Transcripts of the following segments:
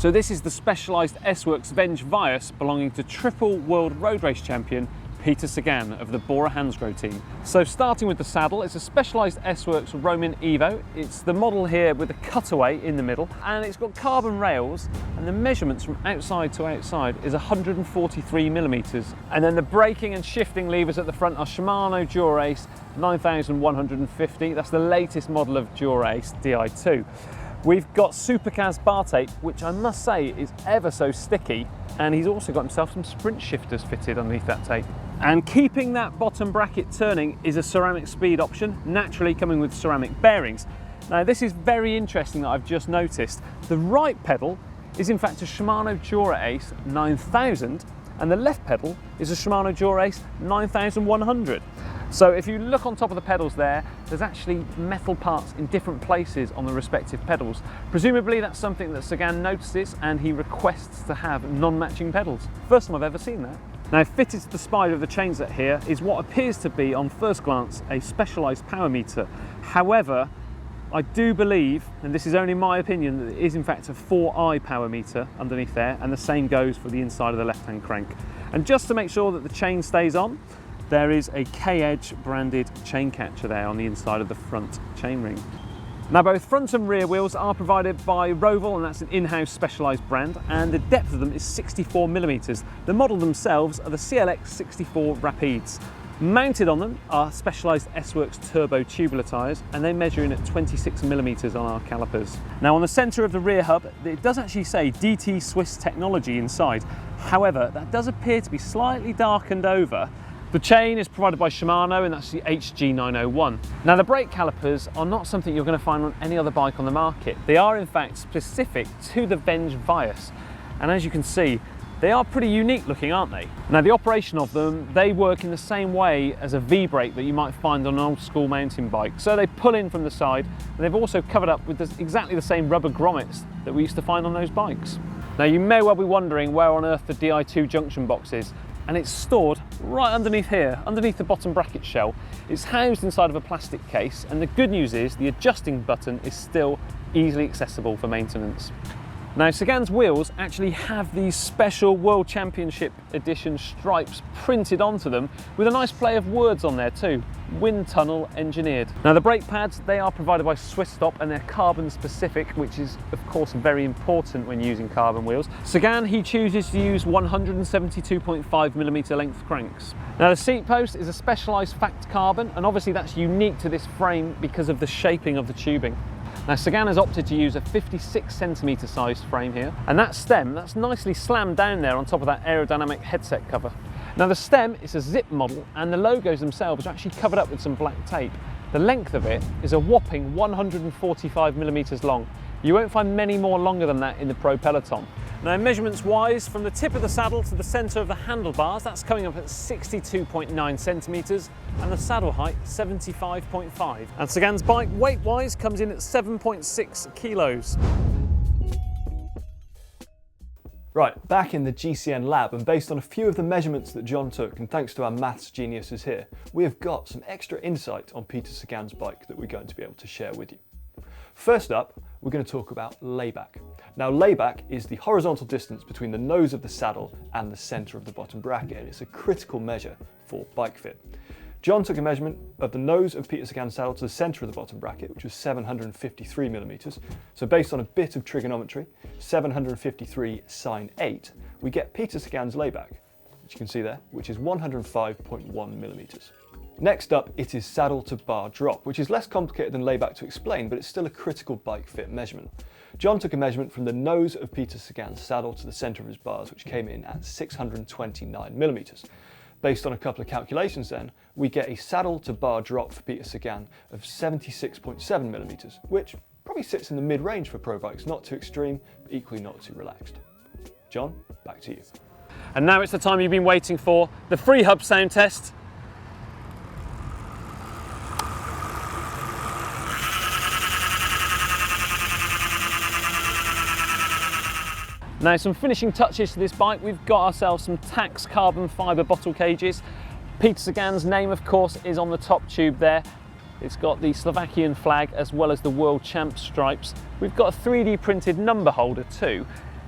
So this is the Specialized S-Works Venge Vias belonging to triple world road race champion Peter Sagan of the bora-hansgrohe team. So starting with the saddle, it's a Specialized S-Works Romin Evo. It's the model here with a cutaway in the middle, and it's got carbon rails, and the measurements from outside to outside is 143 millimeters. And then the braking and shifting levers at the front are Shimano Dura Ace 9150. That's the latest model of Dura Ace Di2. We've got Supacaz bar tape, which I must say is ever so sticky, and he's also got himself some sprint shifters fitted underneath that tape. And keeping that bottom bracket turning is a ceramic speed option, naturally coming with ceramic bearings. Now this is very interesting that I've just noticed. The right pedal is in fact a Shimano Dura Ace 9000, and the left pedal is a Shimano Dura Ace 9100. So if you look on top of the pedals there's actually metal parts in different places on the respective pedals. Presumably that's something that Sagan notices and he requests to have non-matching pedals. First time I've ever seen that. Now fitted to the spine of the chainset here is what appears to be on first glance a specialised power meter. However, I do believe, and this is only my opinion, that it is in fact a 4i power meter underneath there, and the same goes for the inside of the left-hand crank. And just to make sure that the chain stays on, there is a K-Edge branded chain catcher there on the inside of the front chainring. Now both front and rear wheels are provided by Roval, and that's an in-house specialised brand, and the depth of them is 64 millimeters. The model themselves are the CLX 64 Rapides. Mounted on them are Specialized S-Works turbo tubular tyres, and they measure in at 26 millimeters on our calipers. Now on the centre of the rear hub, it does actually say DT Swiss technology inside. However, that does appear to be slightly darkened over. The chain is provided by Shimano, and that's the HG901. Now the brake calipers are not something you're going to find on any other bike on the market. They are in fact specific to the Venge Vias, and as you can see, they are pretty unique looking, aren't they? Now the operation of them, they work in the same way as a V-brake that you might find on an old school mountain bike. So they pull in from the side, and they've also covered up with exactly the same rubber grommets that we used to find on those bikes. Now you may well be wondering where on earth the Di2 junction box is, and it's stored right underneath here, underneath the bottom bracket shell. It's housed inside of a plastic case, and the good news is the adjusting button is still easily accessible for maintenance. Now Sagan's wheels actually have these special World Championship edition stripes printed onto them with a nice play of words on there too. Wind tunnel engineered. Now the brake pads, they are provided by Swiss Stop, and they're carbon specific, which is of course very important when using carbon wheels. Sagan, he chooses to use 172.5 millimeter length cranks. Now the seat post is a specialised fact carbon, and obviously that's unique to this frame because of the shaping of the tubing. Now Sagan has opted to use a 56 centimetre sized frame here, and that stem, that's nicely slammed down there on top of that aerodynamic headset cover. Now the stem is a Zipp model, and the logos themselves are actually covered up with some black tape. The length of it is a whopping 145 millimetres long. You won't find many more longer than that in the pro peloton. Now measurements wise, from the tip of the saddle to the centre of the handlebars, that's coming up at 62.9 centimetres, and the saddle height 75.5. And Sagan's bike weight wise comes in at 7.6 kilos. Right, back in the GCN lab, and based on a few of the measurements that John took, and thanks to our maths geniuses here, we have got some extra insight on Peter Sagan's bike that we're going to be able to share with you. First up, we're going to talk about layback. Now layback is the horizontal distance between the nose of the saddle and the centre of the bottom bracket, and it's a critical measure for bike fit. John took a measurement of the nose of Peter Sagan's saddle to the centre of the bottom bracket, which was 753 millimetres. So based on a bit of trigonometry, 753 sine 8, we get Peter Sagan's layback, which you can see there, which is 105.1 millimetres. Next up, it is saddle to bar drop, which is less complicated than layback to explain, but it's still a critical bike fit measurement. John took a measurement from the nose of Peter Sagan's saddle to the centre of his bars, which came in at 629 millimetres. Based on a couple of calculations then, we get a saddle to bar drop for Peter Sagan of 76.7 millimetres, which probably sits in the mid-range for pro bikes, not too extreme, but equally not too relaxed. John, back to you. And now it's the time you've been waiting for, the Freehub sound test. Now some finishing touches to this bike, we've got ourselves some Tax carbon fibre bottle cages. Peter Sagan's name of course is on the top tube there. It's got the Slovakian flag as well as the World Champ stripes. We've got a 3D printed number holder too.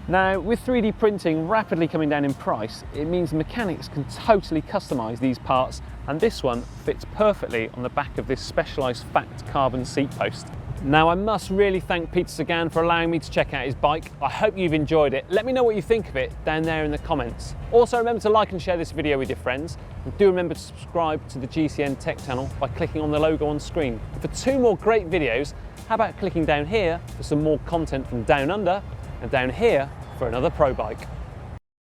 Now, with 3D printing rapidly coming down in price, it means mechanics can totally customise these parts, and this one fits perfectly on the back of this Specialized Fact carbon seat post. Now, I must really thank Peter Sagan for allowing me to check out his bike. I hope you've enjoyed it. Let me know what you think of it down there in the comments. Also, remember to like and share this video with your friends, and do remember to subscribe to the GCN Tech channel by clicking on the logo on screen. And for 2 more great videos, how about clicking down here for some more content from Down Under, and down here for another pro bike.